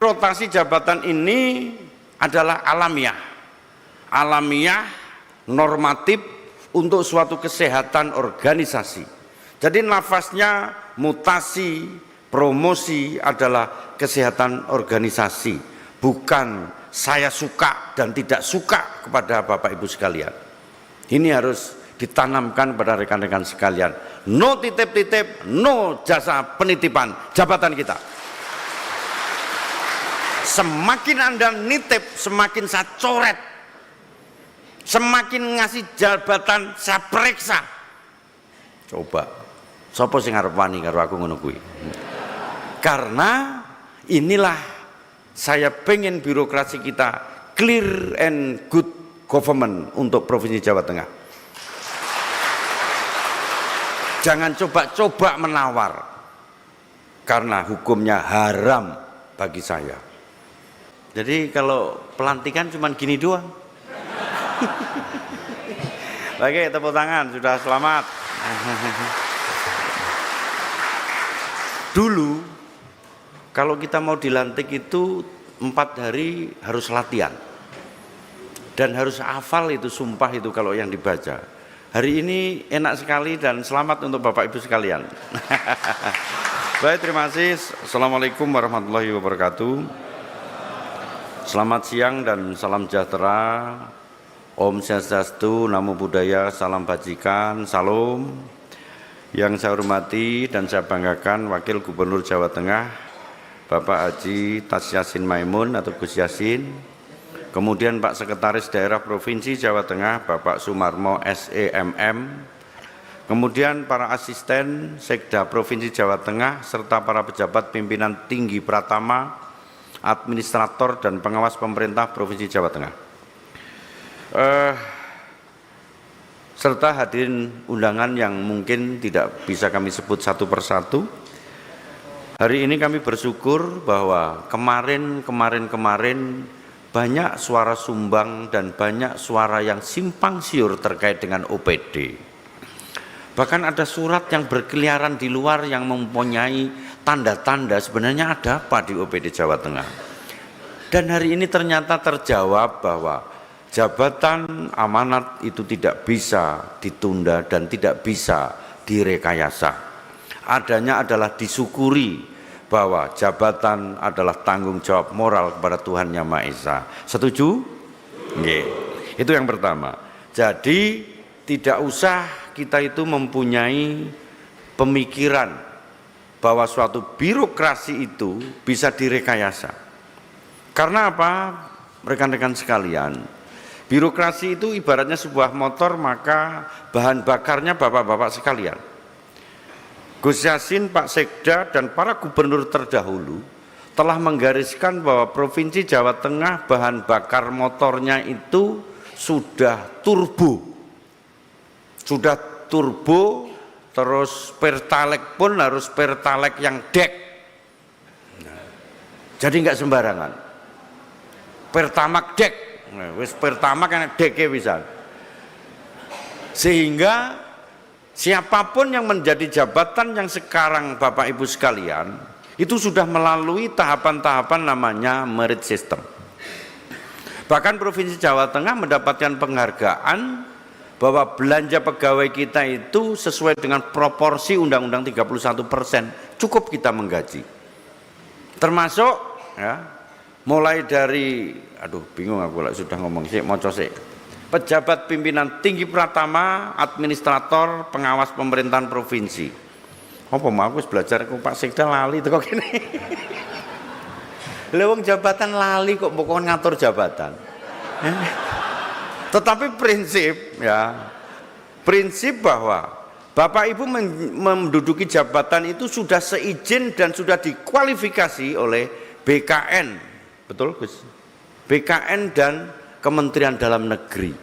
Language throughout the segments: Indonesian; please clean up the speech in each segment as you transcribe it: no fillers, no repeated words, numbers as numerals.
Rotasi jabatan ini adalah alamiah, normatif untuk suatu kesehatan organisasi. Jadi nafasnya mutasi, promosi adalah kesehatan organisasi, bukan saya suka dan tidak suka kepada Bapak Ibu sekalian. Ini harus ditanamkan pada rekan-rekan sekalian. No titip-titip, no jasa penitipan jabatan kita. Semakin Anda nitip, semakin saya coret. Semakin ngasih jabatan, saya periksa. Coba, sapa sing arep wani karo aku ngono kuwi? Karena inilah saya pengen birokrasi kita clear and good government untuk Provinsi Jawa Tengah. Jangan coba-coba menawar, karena hukumnya haram bagi saya. Jadi kalau pelantikan cuma gini doang. Oke, tepuk tangan, sudah selamat. Dulu kalau kita mau dilantik itu 4 hari harus latihan dan harus hafal itu, sumpah itu kalau yang dibaca. Hari ini enak sekali dan selamat untuk Bapak Ibu sekalian. Baik, terima kasih. Assalamualaikum warahmatullahi wabarakatuh. Selamat siang dan salam sejahtera. Om Swastiastu, Namo Buddhaya, salam bajikan, salam. Yang saya hormati dan saya banggakan Wakil Gubernur Jawa Tengah, Bapak Haji Tas Yassin Maimun atau Gus Yassin. Kemudian Pak Sekretaris Daerah Provinsi Jawa Tengah, Bapak Sumarmo SEMM. Kemudian para asisten Sekda Provinsi Jawa Tengah serta para pejabat pimpinan tinggi Pratama, administrator dan pengawas pemerintah Provinsi Jawa Tengah. Serta hadirin undangan yang mungkin tidak bisa kami sebut satu persatu. Hari ini kami bersyukur bahwa kemarin banyak suara sumbang dan banyak suara yang simpang siur terkait dengan OPD. Bahkan ada surat yang berkeliaran di luar yang mempunyai tanda-tanda sebenarnya ada apa di OPD Jawa Tengah. Dan hari ini ternyata terjawab bahwa jabatan amanat itu tidak bisa ditunda dan tidak bisa direkayasa. Adanya adalah disyukuri bahwa jabatan adalah tanggung jawab moral kepada Tuhan Yang Maha Esa. Setuju? Nggih. Itu yang pertama. Jadi tidak usah kita itu mempunyai pemikiran bahwa suatu birokrasi itu bisa direkayasa. Karena apa? Rekan-rekan sekalian, birokrasi itu ibaratnya sebuah motor, maka bahan bakarnya bapak-bapak sekalian. Gus Yassin, Pak Sekda, dan para gubernur terdahulu telah menggariskan bahwa Provinsi Jawa Tengah bahan bakar motornya itu sudah turbo. Terus pertalek pun harus pertalek yang dek. Jadi nggak sembarangan. Pertamak dek, wis pertamak kan deknya bisa. Sehingga siapapun yang menjadi jabatan yang sekarang Bapak Ibu sekalian itu sudah melalui tahapan-tahapan namanya merit system. Bahkan Provinsi Jawa Tengah mendapatkan penghargaan bahwa belanja pegawai kita itu sesuai dengan proporsi Undang-Undang 31%, cukup kita menggaji. Termasuk ya, mulai dari bingung aku lah sudah ngomong sih, moco sih. Pejabat pimpinan tinggi Pratama, administrator, pengawas pemerintahan provinsi. Apa mau aku belajar ke Pak Sekda lali itu kok gini. Lewong jabatan lali kok pokoknya ngatur jabatan. Tetapi prinsip bahwa Bapak Ibu menduduki jabatan itu sudah seizin dan sudah dikualifikasi oleh BKN, betul Gus? BKN dan Kementerian Dalam Negeri.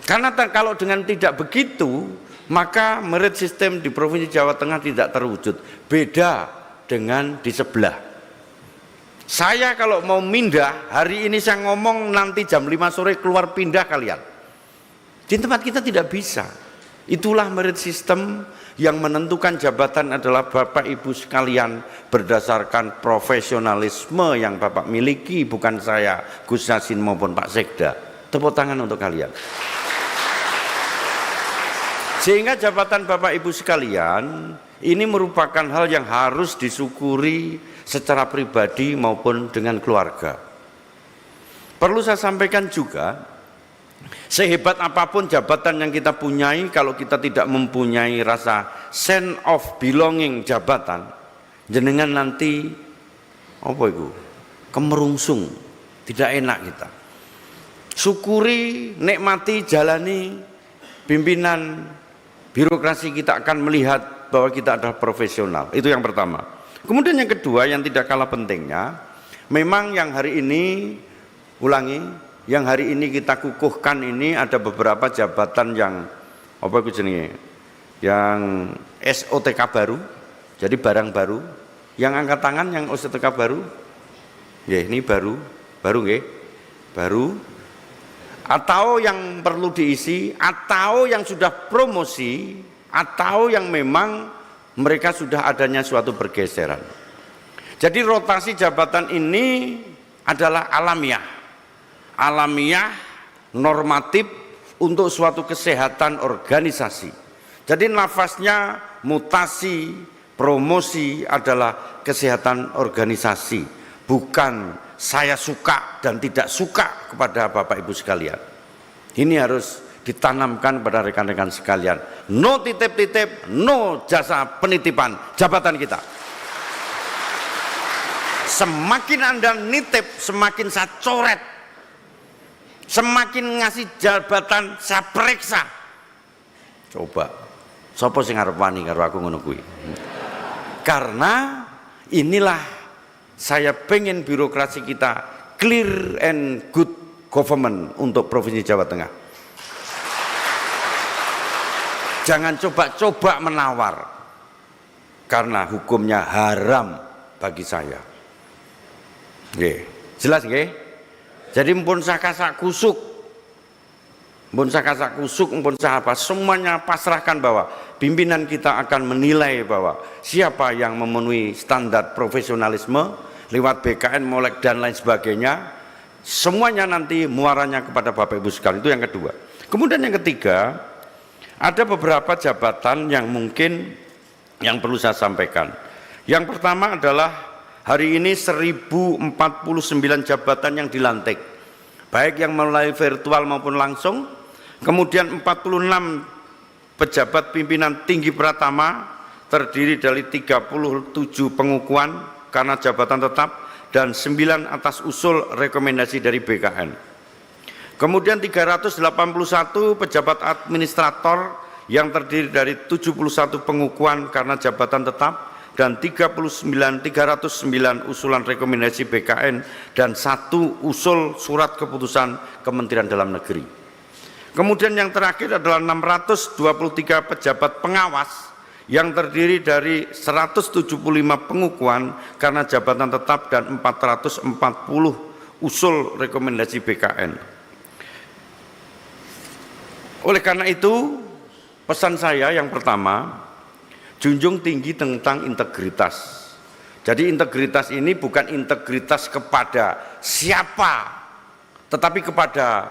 Karena kalau dengan tidak begitu, maka merit system di Provinsi Jawa Tengah tidak terwujud. Beda dengan di sebelah. Saya kalau mau pindah, hari ini saya ngomong nanti jam 5 sore keluar pindah kalian. Di tempat kita tidak bisa. Itulah merit system yang menentukan jabatan adalah Bapak Ibu sekalian berdasarkan profesionalisme yang Bapak miliki, bukan saya, Gus Yassin maupun Pak Sekda. Tepuk tangan untuk kalian. Sehingga jabatan Bapak Ibu sekalian ini merupakan hal yang harus disyukuri secara pribadi maupun dengan keluarga. Perlu saya sampaikan juga, sehebat apapun jabatan yang kita punyai, kalau kita tidak mempunyai rasa sense of belonging jabatan, jenengan nanti apa itu? Kemerungsung, tidak enak kita. Syukuri, nikmati, jalani pimpinan birokrasi, kita akan melihat bahwa kita adalah profesional. Itu yang pertama. Kemudian yang kedua yang tidak kalah pentingnya, memang yang hari ini, ulangi, yang hari ini kita kukuhkan ini ada beberapa jabatan yang apa itu jenenge? Yang SOTK baru, jadi barang baru. Yang angkat tangan yang SOTK baru? Ya, ini baru nggih? Baru. Atau yang perlu diisi, atau yang sudah promosi, atau yang memang mereka sudah adanya suatu pergeseran. Jadi rotasi jabatan ini adalah alamiah, normatif untuk suatu kesehatan organisasi. Jadi nafasnya mutasi, promosi adalah kesehatan organisasi, bukan saya suka dan tidak suka kepada Bapak Ibu sekalian. Ini harus ditanamkan pada rekan-rekan sekalian. No titip-titip, no jasa penitipan jabatan kita. Semakin Anda nitip, semakin saya coret. Semakin ngasih jabatan, saya periksa. Coba, sapa sing arep wani karo aku ngono kuwi? Karena inilah saya pengen birokrasi kita clear and good government untuk Provinsi Jawa Tengah. Jangan coba-coba menawar, karena hukumnya haram bagi saya. Nggih, jelas nggih? Jadi mpun sakasak kusuk, mpun apa, semuanya pasrahkan bahwa pimpinan kita akan menilai bahwa siapa yang memenuhi standar profesionalisme lewat BKN, Molek dan lain sebagainya, semuanya nanti muaranya kepada Bapak Ibu sekalian. Itu yang kedua. Kemudian yang ketiga, ada beberapa jabatan yang mungkin yang perlu saya sampaikan. Yang pertama adalah hari ini 1049 jabatan yang dilantik, baik yang melalui virtual maupun langsung. Kemudian 46 pejabat pimpinan tinggi pratama terdiri dari 37 pengukuhan karena jabatan tetap dan 9 atas usul rekomendasi dari BKN. Kemudian 381 pejabat administrator yang terdiri dari 71 pengukuhan karena jabatan tetap dan 309 usulan rekomendasi BKN dan 1 usul surat keputusan Kementerian Dalam Negeri. Kemudian yang terakhir adalah 623 pejabat pengawas yang terdiri dari 175 pengukuhan karena jabatan tetap dan 440 usul rekomendasi BKN. Oleh karena itu, pesan saya yang pertama, junjung tinggi tentang integritas. Jadi integritas ini bukan integritas kepada siapa, tetapi kepada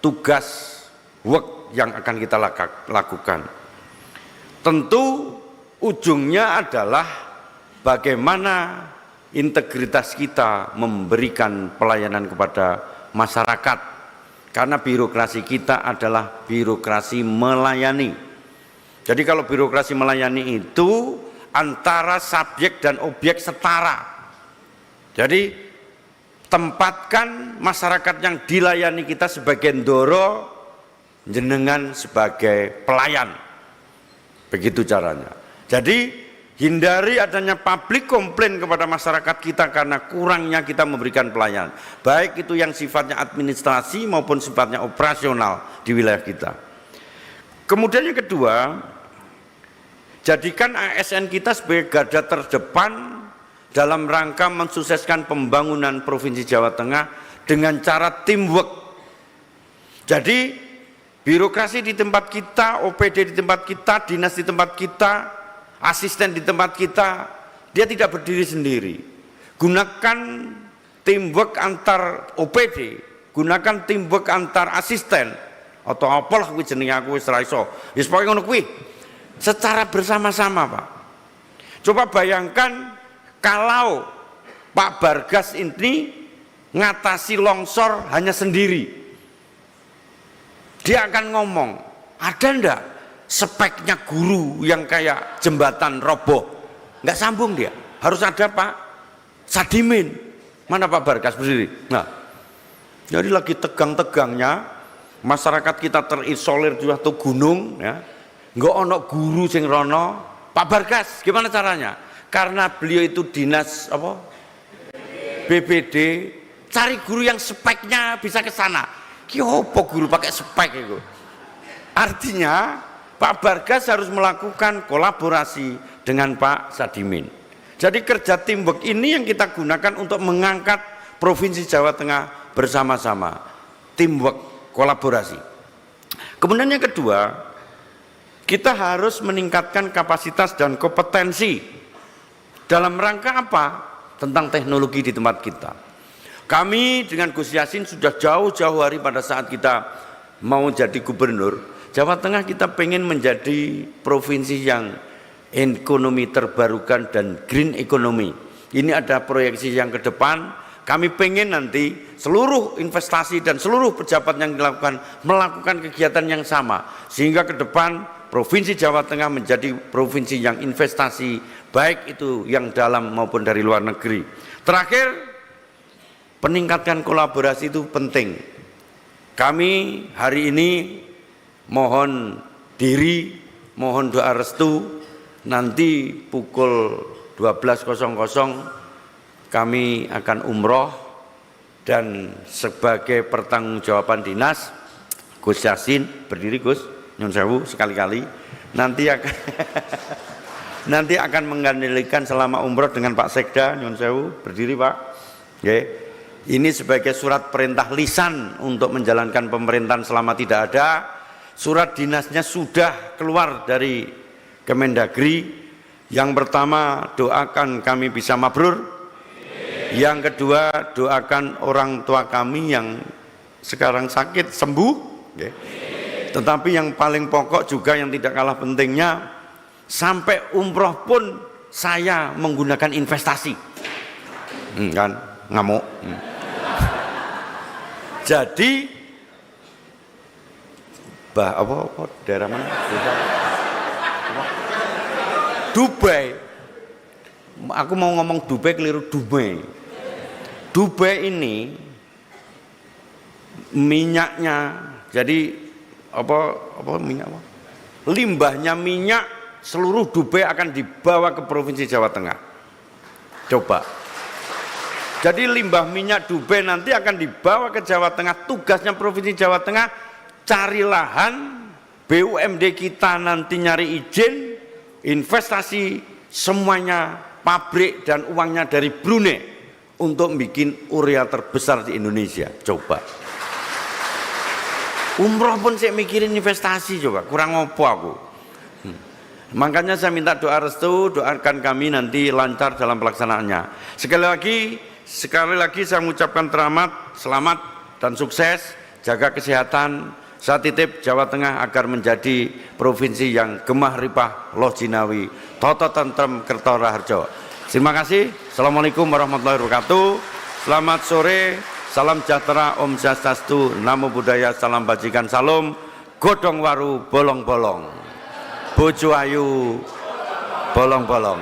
tugas work yang akan kita lakukan. Tentu ujungnya adalah bagaimana integritas kita memberikan pelayanan kepada masyarakat, karena birokrasi kita adalah birokrasi melayani. Jadi kalau birokrasi melayani itu antara subjek dan objek setara. Jadi tempatkan masyarakat yang dilayani kita sebagai ndoro, jenengan sebagai pelayan. Begitu caranya. Jadi hindari adanya public komplain kepada masyarakat kita karena kurangnya kita memberikan pelayanan, baik itu yang sifatnya administrasi maupun sifatnya operasional di wilayah kita. Kemudian yang kedua, jadikan ASN kita sebagai garda terdepan dalam rangka mensukseskan pembangunan Provinsi Jawa Tengah dengan cara teamwork. Jadi Birokrasi di tempat kita, OPD di tempat kita, dinas di tempat kita, asisten di tempat kita, dia tidak berdiri sendiri. Gunakan teamwork antar OPD, gunakan teamwork antar asisten atau apalah kuwi jenenge aku wis ora iso. Wis pokoke ngono kuwi. Secara bersama-sama, Pak. Coba bayangkan kalau Pak Bargas ini ngatasi longsor hanya sendiri. Dia akan ngomong, ada ndak speknya guru yang kayak jembatan roboh? Nggak sambung dia, harus ada Pak Sadimin. Mana Pak Bargas berdiri? Nah, jadi lagi tegang-tegangnya, masyarakat kita terisolir di suatu gunung, ya, nggak ono guru sing rono. Pak Bargas, gimana caranya? Karena beliau itu dinas apa? BPD, cari guru yang speknya bisa ke sana. Kiopo guru pakai spek itu. Artinya Pak Bargas harus melakukan kolaborasi dengan Pak Sadimin. Jadi kerja teamwork ini yang kita gunakan untuk mengangkat Provinsi Jawa Tengah bersama-sama. Teamwork, kolaborasi. Kemudian yang kedua, kita harus meningkatkan kapasitas dan kompetensi. Dalam rangka apa? Tentang teknologi di tempat kita. Kami dengan Gus Yassin sudah jauh-jauh hari pada saat kita mau jadi gubernur, Jawa Tengah kita pengen menjadi provinsi yang ekonomi terbarukan dan green economy. Ini ada proyeksi yang ke depan, kami pengen nanti seluruh investasi dan seluruh pejabat yang melakukan kegiatan yang sama. Sehingga ke depan Provinsi Jawa Tengah menjadi provinsi yang investasi, baik itu yang dalam maupun dari luar negeri. Terakhir, peningkatan kolaborasi itu penting. Kami hari ini mohon diri, mohon doa restu, nanti pukul 12.00 kami akan umroh dan sebagai pertanggungjawaban dinas, Gus Yassin, berdiri Gus, nyun sewu sekali-kali, nanti akan menggandelikan selama umroh dengan Pak Sekda, nyun sewu, berdiri Pak. Okay. Ini sebagai surat perintah lisan untuk menjalankan pemerintahan selama tidak ada. Surat dinasnya sudah keluar dari Kemendagri. Yang pertama, doakan kami bisa mabrur. Yang kedua, doakan orang tua kami yang sekarang sakit sembuh. Tetapi yang paling pokok juga yang tidak kalah pentingnya, sampai umroh pun saya menggunakan investasi. Kan ngamuk. Jadi apa daerah mana? Dubai. Aku mau ngomong Dubai keliru, Dubai. Dubai ini minyaknya, jadi apa minyak apa? Limbahnya minyak seluruh Dubai akan dibawa ke Provinsi Jawa Tengah. Coba. Jadi limbah minyak Dubai nanti akan dibawa ke Jawa Tengah. Tugasnya Provinsi Jawa Tengah cari lahan, BUMD kita nanti nyari izin, investasi semuanya, pabrik dan uangnya dari Brunei untuk bikin urea terbesar di Indonesia. Coba. Umroh pun saya mikirin investasi, coba kurang ngopo aku. Makanya saya minta doa restu, doakan kami nanti lancar dalam pelaksanaannya. Sekali lagi saya mengucapkan selamat dan sukses, jaga kesehatan. Saya titip Jawa Tengah agar menjadi provinsi yang gemah ripah loh jinawi, toto tentrem kerto raharjo. Terima kasih. Assalamualaikum warahmatullahi wabarakatuh. Selamat sore, salam sejahtera, Om Swastiastu, Namo Buddhaya, salam bajikan, salam godong waru bolong-bolong, bojo ayu bolong-bolong.